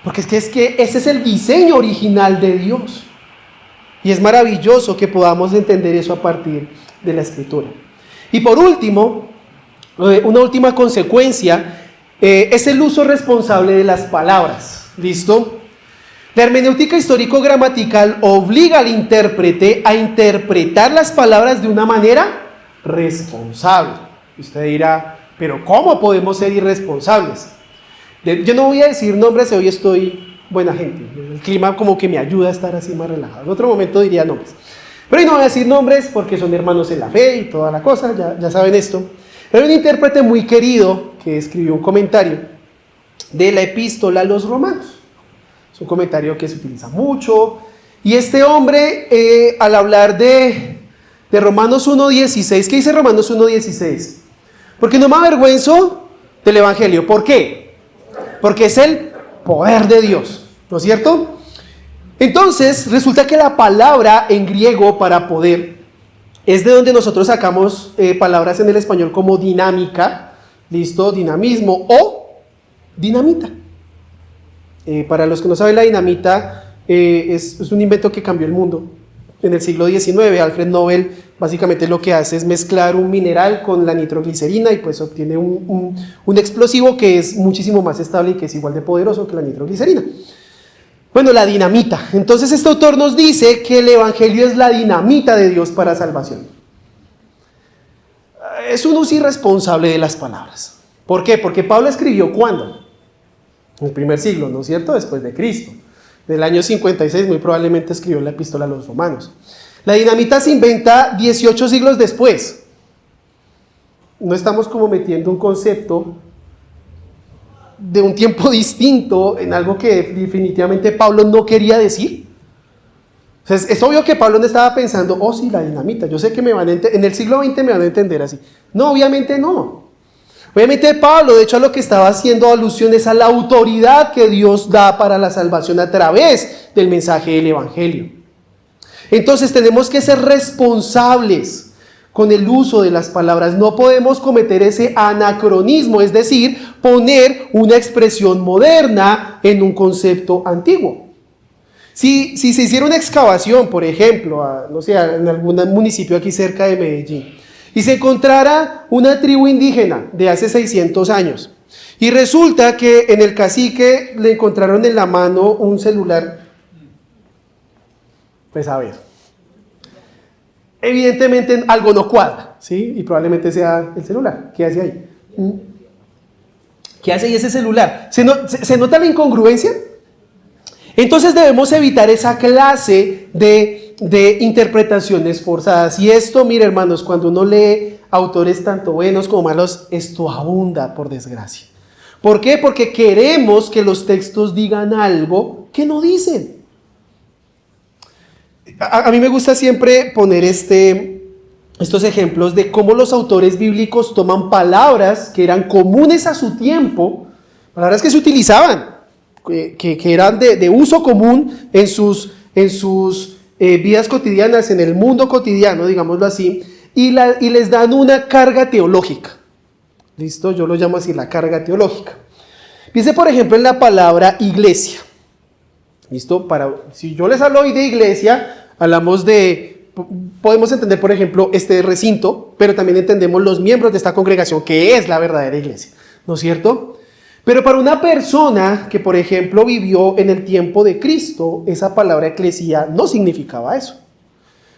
Porque es que ese es el diseño original de Dios. Y es maravilloso que podamos entender eso a partir de la Escritura. Y por último, una última consecuencia es el uso responsable de las palabras. ¿Listo? La hermenéutica histórico-gramatical obliga al intérprete a interpretar las palabras de una manera responsable. Usted dirá, ¿pero cómo podemos ser irresponsables? Yo no voy a decir nombres, hoy estoy buena gente. El clima como que me ayuda a estar así más relajado. En otro momento diría nombres. Pero hoy no voy a decir nombres porque son hermanos en la fe y toda la cosa, ya saben esto. Pero hay un intérprete muy querido que escribió un comentario de la epístola a los romanos. Es un comentario que se utiliza mucho. Y este hombre, al hablar de Romanos 1.16, ¿qué dice Romanos 1.16? Porque no me avergüenzo del Evangelio. ¿Por qué? Porque es el poder de Dios, ¿no es cierto? Entonces, resulta que la palabra en griego para poder es de donde nosotros sacamos palabras en el español como dinámica, ¿listo? Dinamismo o dinamita. Para los que no saben, la dinamita es un invento que cambió el mundo en el siglo XIX. Alfred Nobel básicamente lo que hace es mezclar un mineral con la nitroglicerina y pues obtiene un explosivo que es muchísimo más estable y que es igual de poderoso que la nitroglicerina. Bueno, la dinamita. Entonces este autor nos dice que el Evangelio es la dinamita de Dios para salvación. Es un uso irresponsable de las palabras. ¿Por qué? Porque Pablo escribió ¿cuándo? En el primer siglo, ¿no es cierto? Después de Cristo. Del año 56 muy probablemente escribió la epístola a los romanos. La dinamita se inventa 18 siglos después. No estamos como metiendo un concepto de un tiempo distinto en algo que definitivamente Pablo no quería decir. O sea, es obvio que Pablo no estaba pensando, oh sí, la dinamita, yo sé que me van a en el siglo XX me van a entender así. No, obviamente no. Obviamente Pablo, de hecho, a lo que estaba haciendo alusión es a la autoridad que Dios da para la salvación a través del mensaje del Evangelio. Entonces tenemos que ser responsables con el uso de las palabras. No podemos cometer ese anacronismo, es decir, poner una expresión moderna en un concepto antiguo. Si se hiciera una excavación, por ejemplo, no sé, en algún municipio aquí cerca de Medellín, y se encontrara una tribu indígena de hace 600 años, Y resulta que en el cacique le encontraron en la mano un celular. Pues a ver, evidentemente algo no cuadra, ¿sí? Y probablemente sea el celular. ¿Qué hace ahí? ¿Qué hace ahí ese celular? ¿Se nota la incongruencia? Entonces debemos evitar esa clase de interpretaciones forzadas. Y esto, mire hermanos, cuando uno lee autores tanto buenos como malos, esto abunda, por desgracia. ¿Por qué? Porque queremos que los textos digan algo que no dicen. A mí me gusta siempre poner estos ejemplos de cómo los autores bíblicos toman palabras que eran comunes a su tiempo, palabras que se utilizaban, que eran de uso común en sus vidas cotidianas, en el mundo cotidiano, digámoslo así, y les dan una carga teológica. ¿Listo? Yo lo llamo así, la carga teológica. Piense, por ejemplo, en la palabra iglesia. ¿Listo? Si yo les hablo hoy de iglesia, podemos entender, por ejemplo, este recinto, pero también entendemos los miembros de esta congregación, que es la verdadera iglesia, ¿no es cierto? Pero para una persona que, por ejemplo, vivió en el tiempo de Cristo, esa palabra eclesia no significaba eso.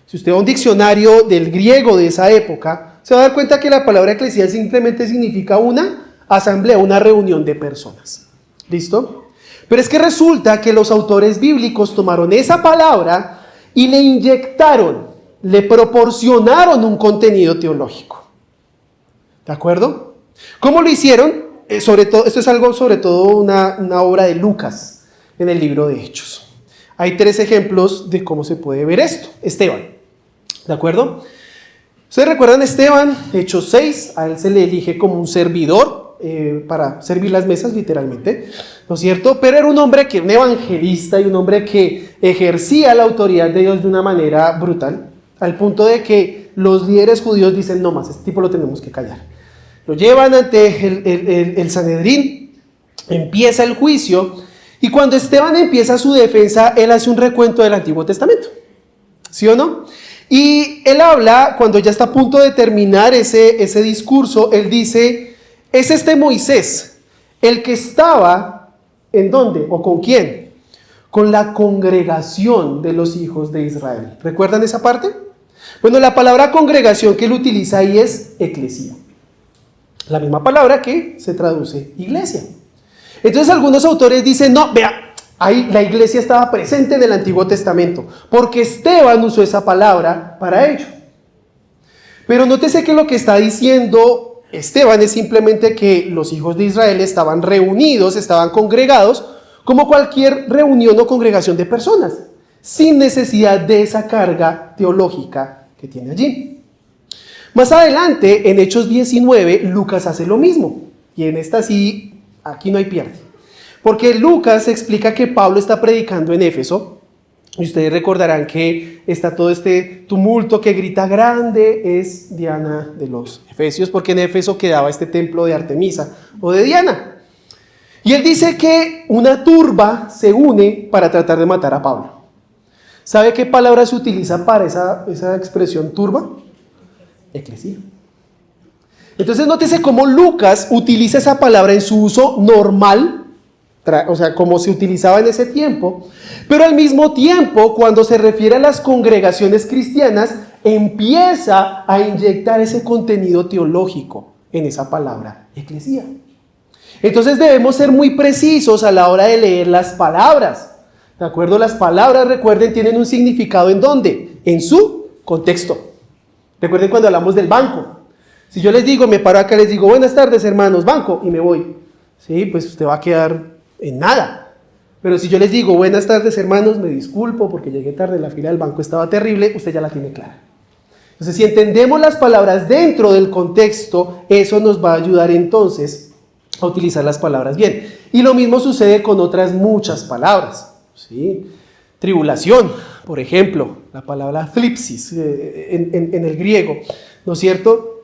Si usted va a un diccionario del griego de esa época, se va a dar cuenta que la palabra eclesia simplemente significa una asamblea, una reunión de personas. ¿Listo? Pero es que resulta que los autores bíblicos tomaron esa palabra y le inyectaron, le proporcionaron un contenido teológico. ¿De acuerdo? ¿Cómo lo hicieron? Esto es algo sobre todo una obra de Lucas en el libro de Hechos. Hay 3 ejemplos de cómo se puede ver esto. Esteban, ¿de acuerdo? ¿Ustedes recuerdan Esteban? Hechos 6, a él se le elige como un servidor para servir las mesas literalmente, ¿no es cierto? Pero era un hombre que, un evangelista y un hombre que ejercía la autoridad de Dios de una manera brutal, al punto de que los líderes judíos dicen, no más, este tipo lo tenemos que callar. Lo llevan ante el Sanedrín, empieza el juicio, y cuando Esteban empieza su defensa, él hace un recuento del Antiguo Testamento, ¿sí o no? Y él habla, cuando ya está a punto de terminar ese discurso, él dice, es este Moisés, el que estaba, ¿en dónde? ¿O con quién? Con la congregación de los hijos de Israel. ¿Recuerdan esa parte? Bueno, la palabra congregación que él utiliza ahí es eclesía. La misma palabra que se traduce iglesia. Entonces algunos autores dicen, no, vea, ahí la iglesia estaba presente en el Antiguo Testamento, porque Esteban usó esa palabra para ello. Pero nótese que lo que está diciendo Esteban es simplemente que los hijos de Israel estaban reunidos, estaban congregados, como cualquier reunión o congregación de personas, sin necesidad de esa carga teológica que tiene allí. Más adelante, en Hechos 19, Lucas hace lo mismo. Y en esta sí, aquí no hay pierde. Porque Lucas explica que Pablo está predicando en Éfeso. Y ustedes recordarán que está todo este tumulto que grita grande, es Diana de los Efesios, porque en Éfeso quedaba este templo de Artemisa o de Diana. Y él dice que una turba se une para tratar de matar a Pablo. ¿Sabe qué palabra se utiliza para esa expresión turba? Eclesía. Entonces nótese cómo Lucas utiliza esa palabra en su uso normal, o sea, como se utilizaba en ese tiempo, pero al mismo tiempo, cuando se refiere a las congregaciones cristianas, empieza a inyectar ese contenido teológico en esa palabra, eclesía. Entonces debemos ser muy precisos a la hora de leer las palabras. ¿De acuerdo? Las palabras, recuerden, tienen un significado ¿en dónde? En su contexto. Recuerden cuando hablamos del banco. Si yo les digo, me paro acá, les digo, buenas tardes hermanos, banco, y me voy. Sí, pues usted va a quedar en nada. Pero si yo les digo, buenas tardes hermanos, me disculpo porque llegué tarde, la fila del banco estaba terrible, usted ya la tiene clara. Entonces, si entendemos las palabras dentro del contexto, eso nos va a ayudar entonces a utilizar las palabras bien. Y lo mismo sucede con otras muchas palabras, ¿sí? Tribulación, por ejemplo, la palabra thlipsis en el griego, ¿no es cierto?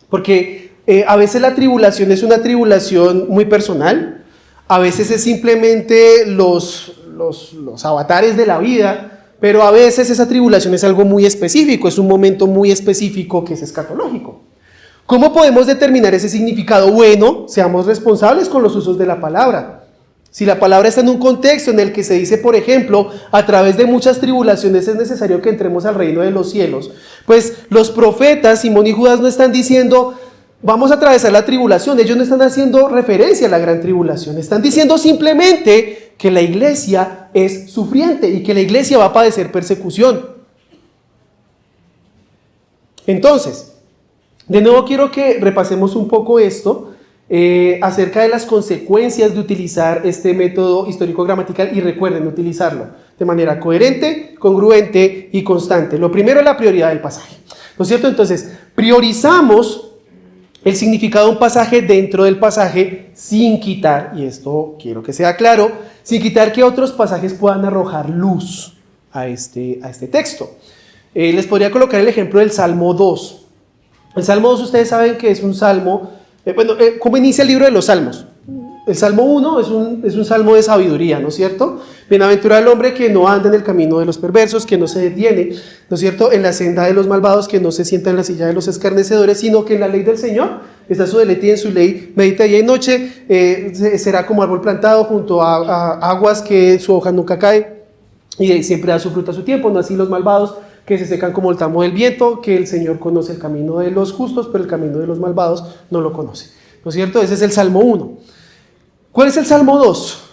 Porque a veces la tribulación es una tribulación muy personal, a veces es simplemente los avatares de la vida, pero a veces esa tribulación es algo muy específico, es un momento muy específico que es escatológico. ¿Cómo podemos determinar ese significado? Bueno, seamos responsables con los usos de la palabra. Si la palabra está en un contexto en el que se dice, por ejemplo, a través de muchas tribulaciones es necesario que entremos al reino de los cielos, pues los profetas, Simón y Judas, no están diciendo, vamos a atravesar la tribulación. Ellos no están haciendo referencia a la gran tribulación. Están diciendo simplemente que la iglesia es sufriente y que la iglesia va a padecer persecución. Entonces, de nuevo quiero que repasemos un poco esto acerca de las consecuencias de utilizar este método histórico-gramatical, y recuerden utilizarlo de manera coherente, congruente y constante. Lo primero es la prioridad del pasaje, ¿no es cierto? Entonces, priorizamos el significado de un pasaje dentro del pasaje sin quitar, y esto quiero que sea claro, sin quitar que otros pasajes puedan arrojar luz a este texto. Les podría colocar el ejemplo del Salmo 2. El Salmo 2, ustedes saben que es un salmo, ¿cómo inicia el libro de los Salmos? El Salmo 1 es un salmo de sabiduría, ¿no es cierto? Bienaventurado el hombre que no anda en el camino de los perversos, que no se detiene, ¿no es cierto?, en la senda de los malvados, que no se sienta en la silla de los escarnecedores, sino que en la ley del Señor está su deleite y en su ley medita día y noche. Será como árbol plantado junto a aguas que su hoja nunca cae y siempre da su fruto a su tiempo, no así los malvados, que se secan como el tamo del viento, que el Señor conoce el camino de los justos, pero el camino de los malvados no lo conoce, ¿no es cierto? Ese es el Salmo 1. ¿Cuál es el Salmo 2?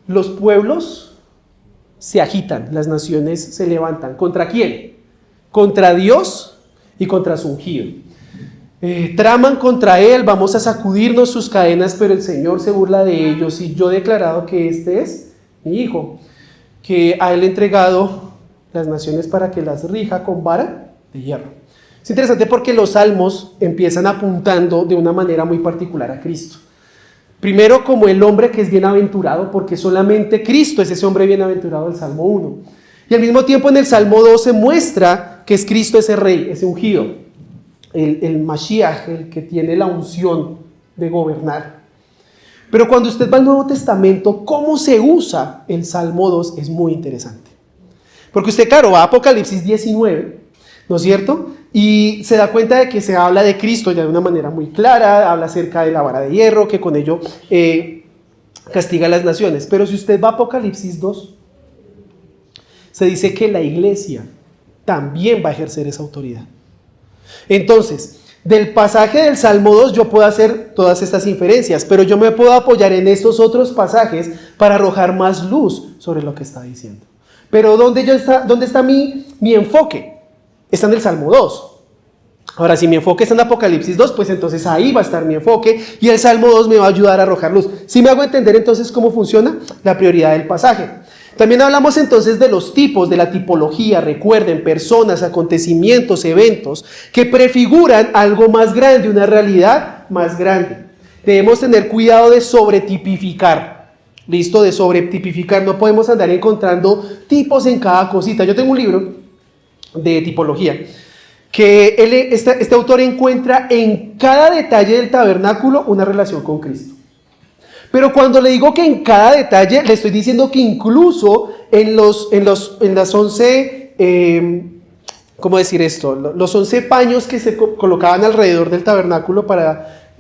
Los pueblos se agitan, las naciones se levantan. ¿Contra quién? Contra Dios y contra su ungido. Traman contra él, vamos a sacudirnos sus cadenas, pero el Señor se burla de ellos, y yo he declarado que este es mi hijo, que a él he entregado las naciones para que las rija con vara de hierro. Es interesante porque los salmos empiezan apuntando de una manera muy particular a Cristo. Primero, como el hombre que es bienaventurado, porque solamente Cristo es ese hombre bienaventurado del Salmo 1. Y al mismo tiempo en el Salmo 2 se muestra que es Cristo ese rey, ese ungido, el Mashiach, el que tiene la unción de gobernar. Pero cuando usted va al Nuevo Testamento, cómo se usa el Salmo 2 es muy interesante. Porque usted, claro, va a Apocalipsis 19, ¿no es cierto? Y se da cuenta de que se habla de Cristo ya de una manera muy clara, habla acerca de la vara de hierro, que con ello castiga a las naciones. Pero si usted va a Apocalipsis 2, se dice que la iglesia también va a ejercer esa autoridad. Entonces, del pasaje del Salmo 2 yo puedo hacer todas estas inferencias, pero yo me puedo apoyar en estos otros pasajes para arrojar más luz sobre lo que está diciendo. Pero ¿dónde está mi enfoque? Está en el Salmo 2. Ahora, si mi enfoque está en Apocalipsis 2, pues entonces ahí va a estar mi enfoque y el Salmo 2 me va a ayudar a arrojar luz. ¿Sí me hago entender entonces cómo funciona la prioridad del pasaje? También hablamos entonces de los tipos, de la tipología. Recuerden, personas, acontecimientos, eventos que prefiguran algo más grande, una realidad más grande. Debemos tener cuidado de sobretipificar. ¿Listo? De sobretipificar. No podemos andar encontrando tipos en cada cosita. Yo tengo un libro de tipología que este autor encuentra en cada detalle del tabernáculo una relación con Cristo. Pero cuando le digo que en cada detalle, le estoy diciendo que incluso en las 11, ¿cómo decir esto? Los 11 paños que se colocaban alrededor del tabernáculo para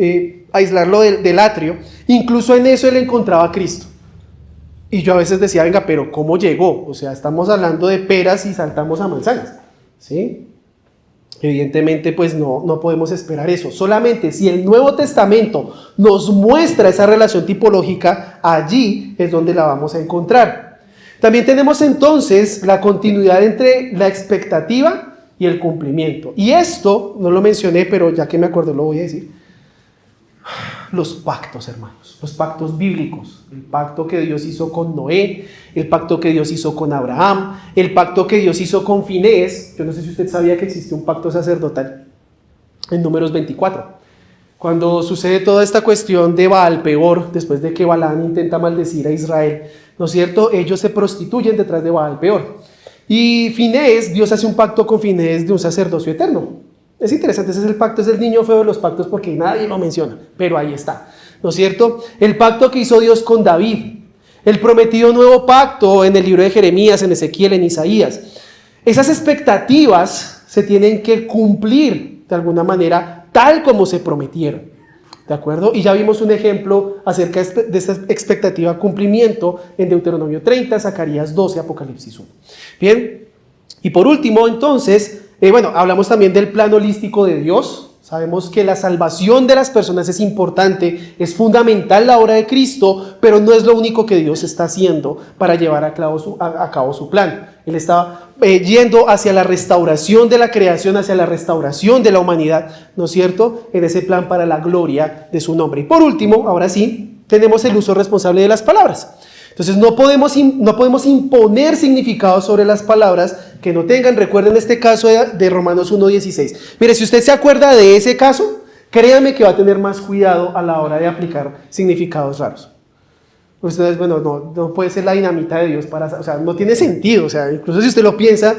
aislarlo del atrio, incluso en eso él encontraba a Cristo. Y yo a veces decía, venga, pero ¿cómo llegó? O sea, estamos hablando de peras y saltamos a manzanas, ¿sí? Evidentemente, pues no podemos esperar eso. Solamente si el Nuevo Testamento nos muestra esa relación tipológica, allí es donde la vamos a encontrar. También tenemos entonces la continuidad entre la expectativa y el cumplimiento. Y esto, no lo mencioné, pero ya que me acuerdo lo voy a decir. Los pactos, hermanos, los pactos bíblicos, el pacto que Dios hizo con Noé, el pacto que Dios hizo con Abraham, el pacto que Dios hizo con Finés. Yo no sé si usted sabía que existe un pacto sacerdotal en Números 24. Cuando sucede toda esta cuestión de Baal Peor, después de que Balaam intenta maldecir a Israel, ¿no es cierto? Ellos se prostituyen detrás de Baal Peor. Y Finés, Dios hace un pacto con Finés de un sacerdocio eterno. Es interesante, ese es el pacto, es el niño feo de los pactos porque nadie lo menciona, pero ahí está, ¿no es cierto? El pacto que hizo Dios con David, el prometido nuevo pacto en el libro de Jeremías, en Ezequiel, en Isaías. Esas expectativas se tienen que cumplir de alguna manera, tal como se prometieron. ¿De acuerdo? Y ya vimos un ejemplo acerca de esta expectativa cumplimiento en Deuteronomio 30, Zacarías 12, Apocalipsis 1. Bien, y por último, entonces, hablamos también del plan holístico de Dios. Sabemos que la salvación de las personas es importante, es fundamental la obra de Cristo, pero no es lo único que Dios está haciendo para llevar a cabo su plan. Él está yendo hacia la restauración de la creación, hacia la restauración de la humanidad, ¿no es cierto?, en ese plan para la gloria de su nombre. Y por último, ahora sí, tenemos el uso responsable de las palabras. Entonces no podemos imponer significados sobre las palabras que no tengan. Recuerden este caso de Romanos 1:16. Mire, si usted se acuerda de ese caso, créame que va a tener más cuidado a la hora de aplicar significados raros. Ustedes, no puede ser la dinamita de Dios no tiene sentido. Incluso si usted lo piensa,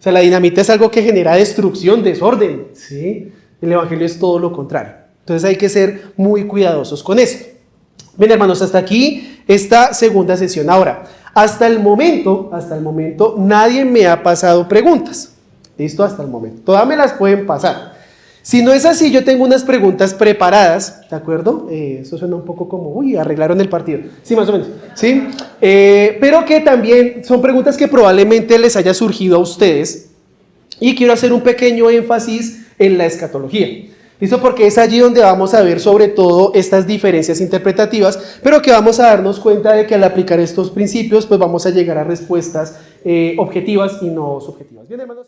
la dinamita es algo que genera destrucción, desorden, ¿sí? El evangelio es todo lo contrario. Entonces hay que ser muy cuidadosos con esto. Bien, hermanos, hasta aquí esta segunda sesión. Ahora, hasta el momento, nadie me ha pasado preguntas. ¿Listo? Hasta el momento. Todas me las pueden pasar. Si no es así, yo tengo unas preguntas preparadas, ¿de acuerdo? Eso suena un poco como, arreglaron el partido. Sí, más o menos. ¿Sí? Pero que también son preguntas que probablemente les haya surgido a ustedes. Y quiero hacer un pequeño énfasis en la escatología. ¿Listo? Porque es allí donde vamos a ver sobre todo estas diferencias interpretativas, pero que vamos a darnos cuenta de que al aplicar estos principios, pues vamos a llegar a respuestas objetivas y no subjetivas. Bien, hermanos.